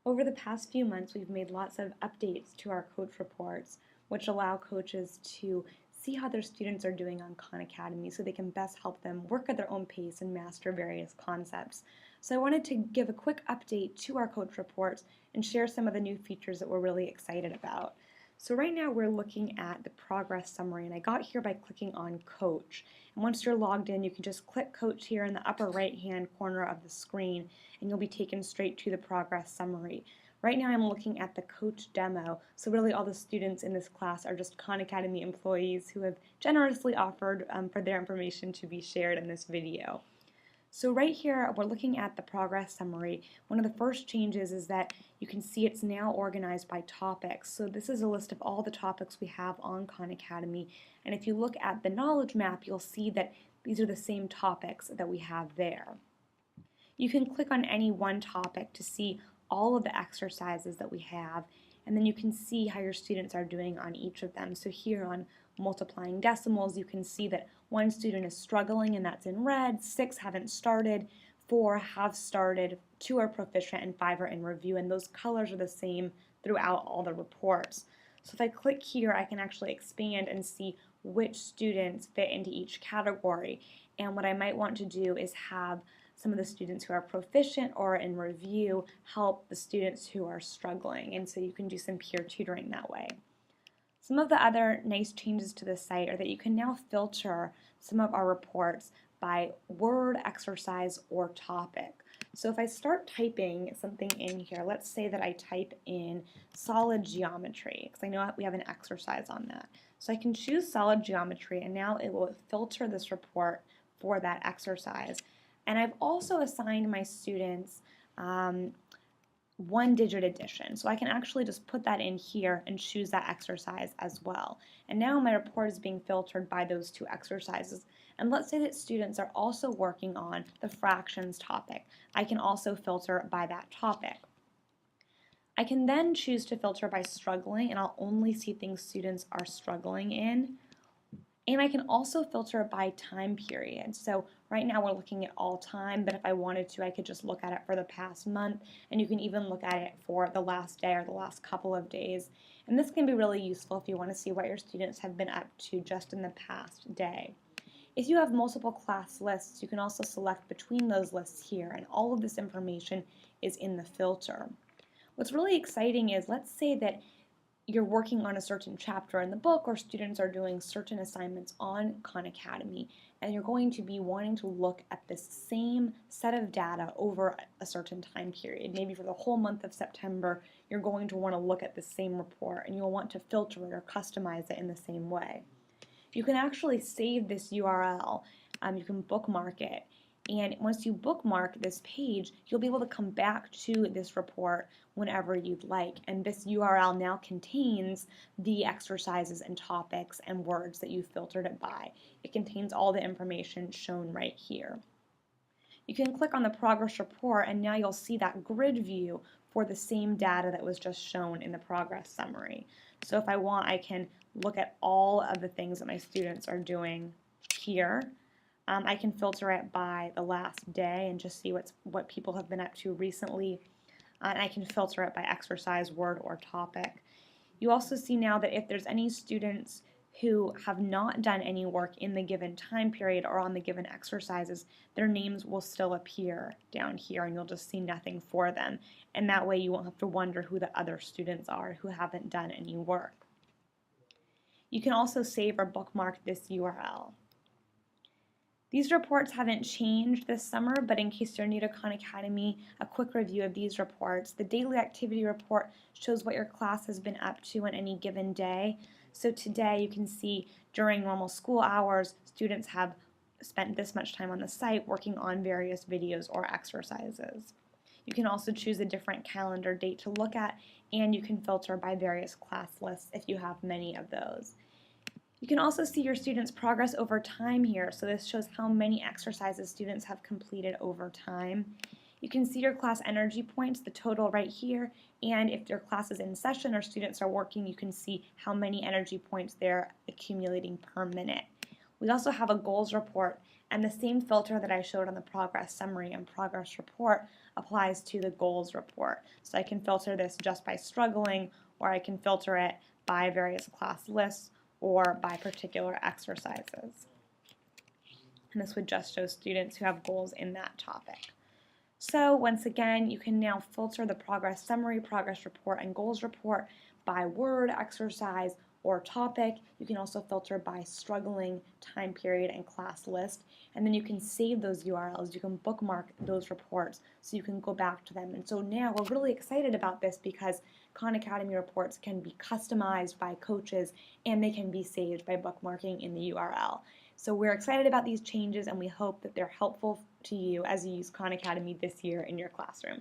Over the past few months, we've made lots of updates to our coach reports, which allow coaches to see how their students are doing on Khan Academy so they can best help them work at their own pace and master various concepts. So I wanted to give a quick update to our coach reports and share some of the new features that we're really excited about. So right now we're looking at the progress summary, and I got here by clicking on Coach. And once you're logged in, you can just click Coach here in the upper right-hand corner of the screen, and you'll be taken straight to the progress summary. Right now I'm looking at the Coach demo, so really all the students in this class are just Khan Academy employees who have generously offered for their information to be shared in this video. So right here, we're looking at the progress summary. One of the first changes is that you can see it's now organized by topics. So this is a list of all the topics we have on Khan Academy. And if you look at the knowledge map, you'll see that these are the same topics that we have there. You can click on any one topic to see all of the exercises that we have, and then you can see how your students are doing on each of them. So here on multiplying decimals, you can see that one student is struggling, and that's in red. 6 haven't started, 4 have started, 2 are proficient, and 5 are in review, and those colors are the same throughout all the reports. So if I click here, I can actually expand and see which students fit into each category. And what I might want to do is have some of the students who are proficient or in review help the students who are struggling, and so you can do some peer tutoring that way. Some of the other nice changes to the site are that you can now filter some of our reports by word, exercise, or topic. So if I start typing something in here, let's say that I type in solid geometry, because I know we have an exercise on that. So I can choose solid geometry, and now it will filter this report for that exercise. And I've also assigned my students one-digit addition. So I can actually just put that in here and choose that exercise as well. And now my report is being filtered by those two exercises. And let's say that students are also working on the fractions topic. I can also filter by that topic. I can then choose to filter by struggling, and I'll only see things students are struggling in. And I can also filter by time period. So right now we're looking at all time, but if I wanted to, I could just look at it for the past month, and you can even look at it for the last day or the last couple of days. And this can be really useful if you want to see what your students have been up to just in the past day. If you have multiple class lists, you can also select between those lists here, and all of this information is in the filter. What's really exciting is, let's say that you're working on a certain chapter in the book, or students are doing certain assignments on Khan Academy, and you're going to be wanting to look at this same set of data over a certain time period. Maybe for the whole month of September, you're going to want to look at the same report, and you'll want to filter it or customize it in the same way. You can actually save this URL. You can bookmark it. And once you bookmark this page, you'll be able to come back to this report whenever you'd like. And this URL now contains the exercises and topics and words that you filtered it by. It contains all the information shown right here. You can click on the progress report, and now you'll see that grid view for the same data that was just shown in the progress summary. So if I want, I can look at all of the things that my students are doing here. I can filter it by the last day and just see what people have been up to recently. And I can filter it by exercise, word, or topic. You also see now that if there's any students who have not done any work in the given time period or on the given exercises, their names will still appear down here, and you'll just see nothing for them. And that way you won't have to wonder who the other students are who haven't done any work. You can also save or bookmark this URL. These reports haven't changed this summer, but in case you're new to Khan Academy, a quick review of these reports. The daily activity report shows what your class has been up to on any given day. So today you can see during normal school hours, students have spent this much time on the site working on various videos or exercises. You can also choose a different calendar date to look at, and you can filter by various class lists if you have many of those. You can also see your students' progress over time here, so this shows how many exercises students have completed over time. You can see your class energy points, the total right here, and if your class is in session or students are working, you can see how many energy points they're accumulating per minute. We also have a goals report, and the same filter that I showed on the progress summary and progress report applies to the goals report. So I can filter this just by struggling, or I can filter it by various class lists or by particular exercises. And this would just show students who have goals in that topic. So once again, you can now filter the progress summary, progress report, and goals report by word, exercise, or topic. You can also filter by struggling, time period, and class list. And then you can save those URLs. You can bookmark those reports so you can go back to them. And so now we're really excited about this because Khan Academy reports can be customized by coaches and they can be saved by bookmarking in the URL. So we're excited about these changes and we hope that they're helpful to you as you use Khan Academy this year in your classroom.